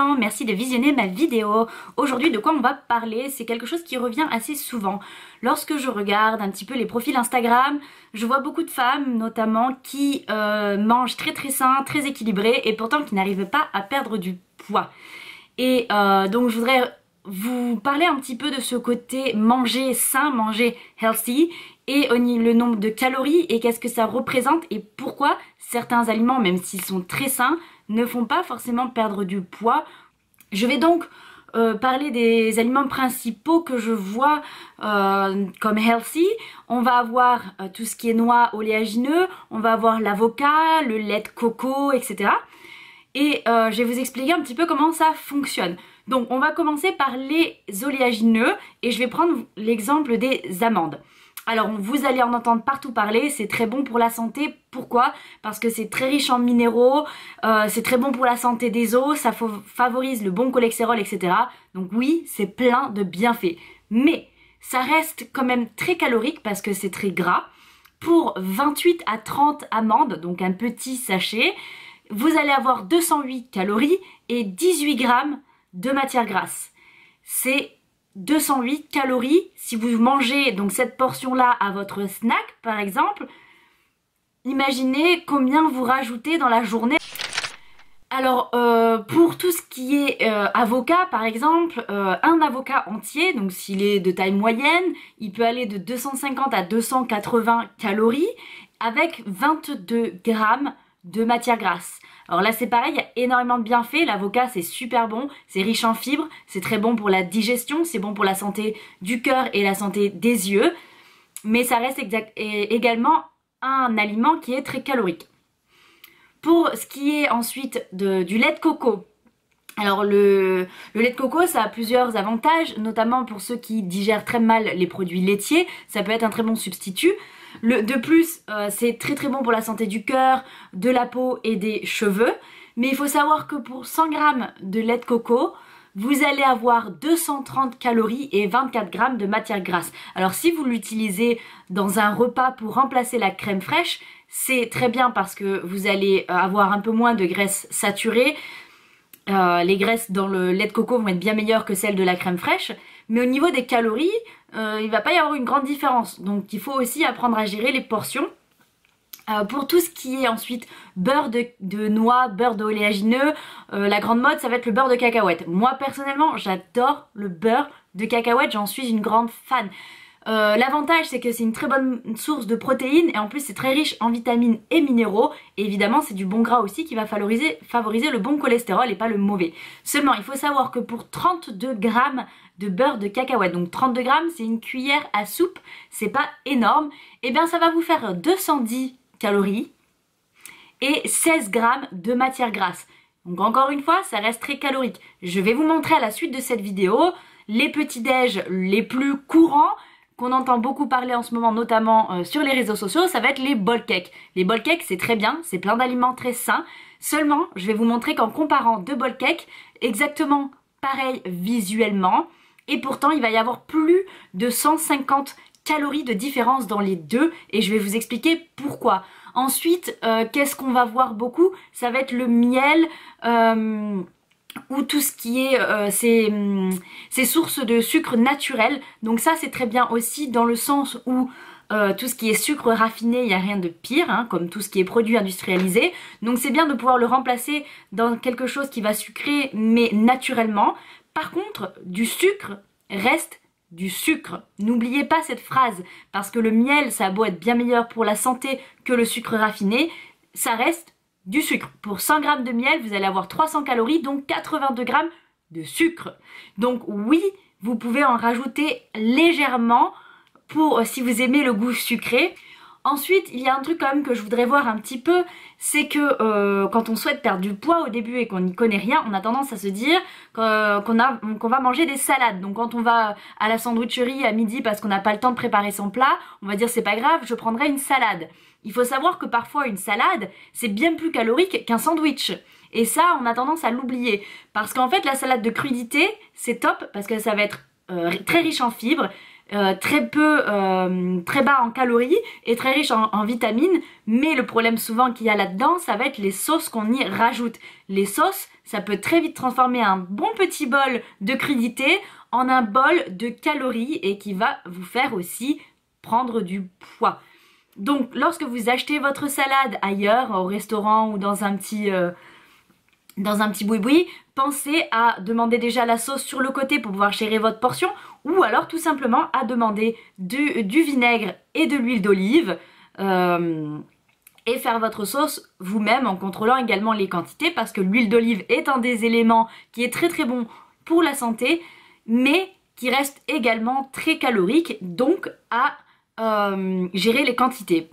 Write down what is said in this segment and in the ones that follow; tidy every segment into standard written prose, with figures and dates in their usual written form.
gens, merci de visionner ma vidéo. Aujourd'hui, de quoi on va parler, c'est quelque chose qui revient assez souvent. Lorsque je regarde un petit peu les profils Instagram, je vois beaucoup de femmes notamment qui mangent très sain, très équilibré et pourtant qui n'arrivent pas à perdre du poids. Et donc je voudrais vous parler un petit peu de ce côté manger sain, manger healthy et le nombre de calories et qu'est-ce que ça représente et pourquoi certains aliments, même s'ils sont très sains, ne font pas forcément perdre du poids. Je vais donc parler des aliments principaux que je vois comme healthy. On va avoir tout ce qui est noix oléagineux, on va avoir l'avocat, le lait de coco, etc. Et je vais vous expliquer un petit peu comment ça fonctionne. Donc on va commencer par les oléagineux et je vais prendre l'exemple des amandes. Alors vous allez en entendre partout parler, c'est très bon pour la santé. Pourquoi? Parce que c'est très riche en minéraux, c'est très bon pour la santé des os, ça favorise le bon cholestérol, etc. Donc oui, c'est plein de bienfaits. Mais ça reste quand même très calorique parce que c'est très gras. Pour 28 à 30 amandes, donc un petit sachet, vous allez avoir 208 calories et 18 grammes de matière grasse. C'est 208 calories si vous mangez donc cette portion là à votre snack par exemple. Imaginez combien vous rajoutez dans la journée. Alors pour tout ce qui est avocat par exemple, un avocat entier, donc s'il est de taille moyenne, il peut aller de 250 à 280 calories avec 22 grammes de matière grasse. Alors là c'est pareil, il y a énormément de bienfaits, l'avocat c'est super bon, c'est riche en fibres, c'est très bon pour la digestion, c'est bon pour la santé du cœur et la santé des yeux, mais ça reste également un aliment qui est très calorique. Pour ce qui est ensuite du lait de coco, alors le lait de coco ça a plusieurs avantages, notamment pour ceux qui digèrent très mal les produits laitiers, ça peut être un très bon substitut. De plus, c'est très bon pour la santé du cœur, de la peau et des cheveux. Mais il faut savoir que pour 100 g de lait de coco, vous allez avoir 230 calories et 24 g de matière grasse. Alors si vous l'utilisez dans un repas pour remplacer la crème fraîche, c'est très bien parce que vous allez avoir un peu moins de graisse saturée. Les graisses dans le lait de coco vont être bien meilleures que celles de la crème fraîche. Mais au niveau des calories, il va pas y avoir une grande différence. Donc il faut aussi apprendre à gérer les portions. Pour tout ce qui est ensuite beurre de noix, beurre d'oléagineux, la grande mode ça va être le beurre de cacahuète. Moi personnellement j'adore le beurre de cacahuète, j'en suis une grande fan. L'avantage c'est que c'est une très bonne source de protéines et en plus c'est très riche en vitamines et minéraux et évidemment c'est du bon gras aussi qui va favoriser le bon cholestérol et pas le mauvais. Seulement il faut savoir que pour 32 grammes de beurre de cacahuète, donc 32 grammes c'est une cuillère à soupe, c'est pas énorme, et bien ça va vous faire 210 calories et 16 grammes de matière grasse. Donc encore une fois ça reste très calorique. Je vais vous montrer à la suite de cette vidéo les petits déj les plus courants qu'on entend beaucoup parler en ce moment, notamment sur les réseaux sociaux, ça va être les bol cakes. Les bol cakes, c'est très bien, c'est plein d'aliments très sains. Seulement, je vais vous montrer qu'en comparant deux bol cakes, exactement pareil visuellement, et pourtant il va y avoir plus de 150 calories de différence dans les deux, et je vais vous expliquer pourquoi. Ensuite, qu'est-ce qu'on va voir beaucoup? Ça va être le miel, ou tout ce qui est ces sources de sucre naturel. Donc ça c'est très bien aussi dans le sens où tout ce qui est sucre raffiné, il n'y a rien de pire, hein, comme tout ce qui est produit industrialisé. Donc c'est bien de pouvoir le remplacer dans quelque chose qui va sucrer mais naturellement. Par contre, du sucre reste du sucre. N'oubliez pas cette phrase parce que le miel ça a beau être bien meilleur pour la santé que le sucre raffiné, ça reste du sucre. Pour 100 g de miel, vous allez avoir 300 calories, donc 82 g de sucre. Donc oui, vous pouvez en rajouter légèrement pour si vous aimez le goût sucré. Ensuite, il y a un truc quand même que je voudrais voir un petit peu, c'est que quand on souhaite perdre du poids au début et qu'on n'y connaît rien, on a tendance à se dire qu'on va manger des salades. Donc quand on va à la sandwicherie à midi parce qu'on n'a pas le temps de préparer son plat, on va dire c'est pas grave, je prendrai une salade. Il faut savoir que parfois une salade, c'est bien plus calorique qu'un sandwich. Et ça, on a tendance à l'oublier. Parce qu'en fait, la salade de crudité, c'est top parce que ça va être très riche en fibres, très bas en calories et très riche en vitamines, mais le problème souvent qu'il y a là-dedans, ça va être les sauces qu'on y rajoute. Les sauces, ça peut très vite transformer un bon petit bol de crudité en un bol de calories et qui va vous faire aussi prendre du poids. Donc lorsque vous achetez votre salade ailleurs, au restaurant ou dans un petit boui-boui, pensez à demander déjà la sauce sur le côté pour pouvoir gérer votre portion, ou alors tout simplement à demander du vinaigre et de l'huile d'olive et faire votre sauce vous-même en contrôlant également les quantités, parce que l'huile d'olive est un des éléments qui est très bon pour la santé, mais qui reste également très calorique, donc à gérer les quantités.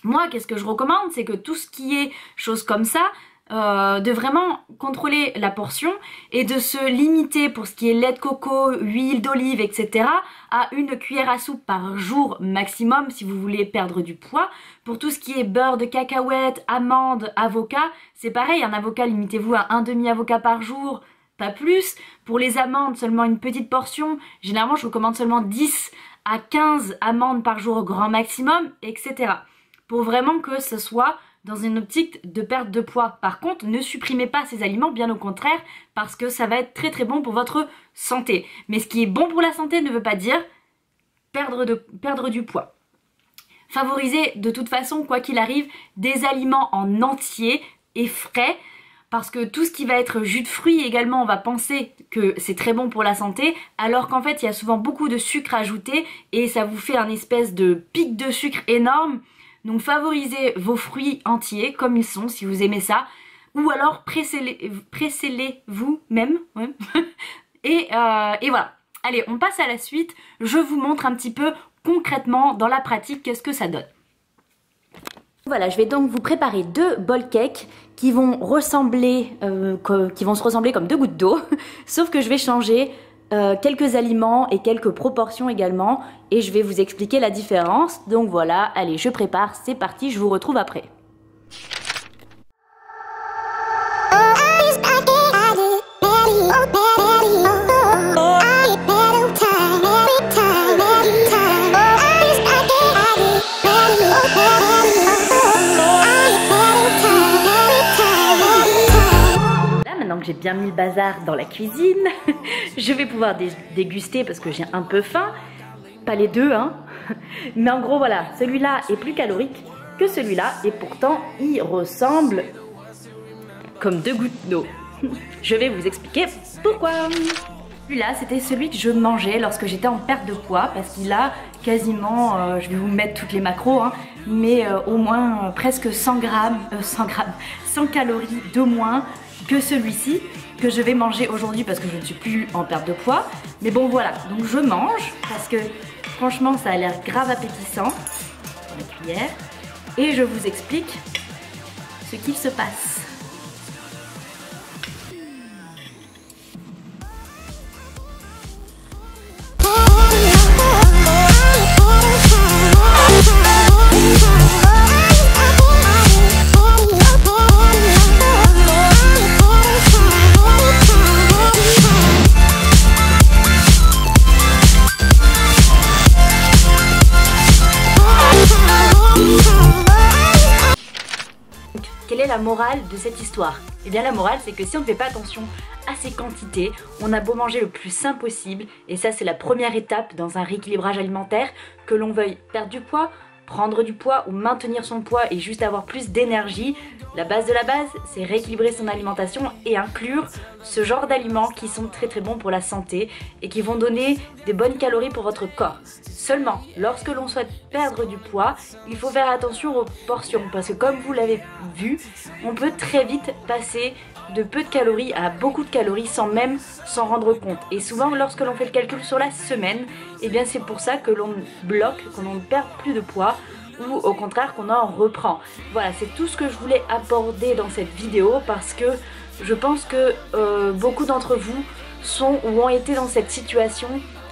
Moi, qu'est-ce que je recommande, c'est que tout ce qui est choses comme ça, de vraiment contrôler la portion et de se limiter pour ce qui est lait de coco, huile d'olive, etc. à 1 cuillère à soupe par jour maximum si vous voulez perdre du poids. Pour tout ce qui est beurre de cacahuète, amandes, avocat, c'est pareil, un avocat, limitez-vous à un demi-avocat par jour, pas plus. Pour les amandes, seulement une petite portion. Généralement, je recommande seulement 10 à 15 amandes par jour au grand maximum, etc. Pour vraiment que ce soit dans une optique de perte de poids. Par contre, ne supprimez pas ces aliments, bien au contraire, parce que ça va être très bon pour votre santé. Mais ce qui est bon pour la santé ne veut pas dire perdre du poids. Favorisez de toute façon, quoi qu'il arrive, des aliments en entier et frais, parce que tout ce qui va être jus de fruits également, on va penser que c'est très bon pour la santé, alors qu'en fait il y a souvent beaucoup de sucre ajouté et ça vous fait un espèce de pic de sucre énorme. Donc favorisez vos fruits entiers comme ils sont si vous aimez ça, ou alors pressez-les vous-même. Ouais. et voilà. Allez, on passe à la suite. Je vous montre un petit peu concrètement dans la pratique qu'est-ce que ça donne. Voilà, je vais donc vous préparer 2 bol cakes qui vont se ressembler comme 2 gouttes d'eau, sauf que je vais changer quelques aliments et quelques proportions également, et je vais vous expliquer la différence. Donc voilà, allez, je prépare, c'est parti, je vous retrouve après. Que j'ai bien mis le bazar dans la cuisine, je vais pouvoir déguster parce que j'ai un peu faim, pas les deux hein, mais en gros voilà, celui-là est plus calorique que celui-là et pourtant il ressemble comme 2 gouttes d'eau. Je vais vous expliquer pourquoi. Celui-là c'était celui que je mangeais lorsque j'étais en perte de poids, parce qu'il a quasiment, je vais vous mettre toutes les macros, hein, mais au moins presque 100 calories de moins que celui-ci que je vais manger aujourd'hui parce que je ne suis plus en perte de poids. Mais bon voilà, donc je mange parce que franchement ça a l'air grave appétissant dans la cuillère et je vous explique ce qu'il se passe. Quelle est la morale de cette histoire? Eh bien la morale c'est que si on ne fait pas attention à ces quantités, on a beau manger le plus sain possible, et ça c'est la première étape dans un rééquilibrage alimentaire, que l'on veuille perdre du poids, prendre du poids ou maintenir son poids et juste avoir plus d'énergie, la base de la base c'est rééquilibrer son alimentation et inclure ce genre d'aliments qui sont très bons pour la santé et qui vont donner des bonnes calories pour votre corps. Seulement, lorsque l'on souhaite perdre du poids, il faut faire attention aux portions parce que comme vous l'avez vu, on peut très vite passer de peu de calories à beaucoup de calories sans même s'en rendre compte. Et souvent, lorsque l'on fait le calcul sur la semaine, eh bien c'est pour ça que l'on bloque, que l'on ne perd plus de poids ou au contraire qu'on en reprend. Voilà, c'est tout ce que je voulais aborder dans cette vidéo parce que je pense que beaucoup d'entre vous sont ou ont été dans cette situation.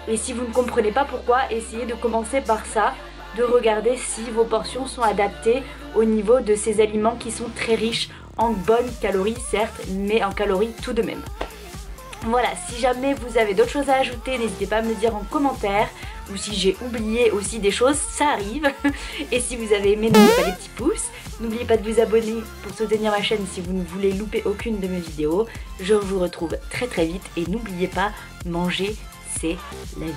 Et si vous ne comprenez pas pourquoi, essayez de commencer par ça, de regarder si vos portions sont adaptées au niveau de ces aliments qui sont très riches en bonnes calories certes, mais en calories tout de même. Voilà, si jamais vous avez d'autres choses à ajouter, n'hésitez pas à me le dire en commentaire ou si j'ai oublié aussi des choses, ça arrive. Et si vous avez aimé, n'oubliez pas les petits pouces. N'oubliez pas de vous abonner pour soutenir ma chaîne si vous ne voulez louper aucune de mes vidéos. Je vous retrouve très vite et n'oubliez pas, manger c'est la vie.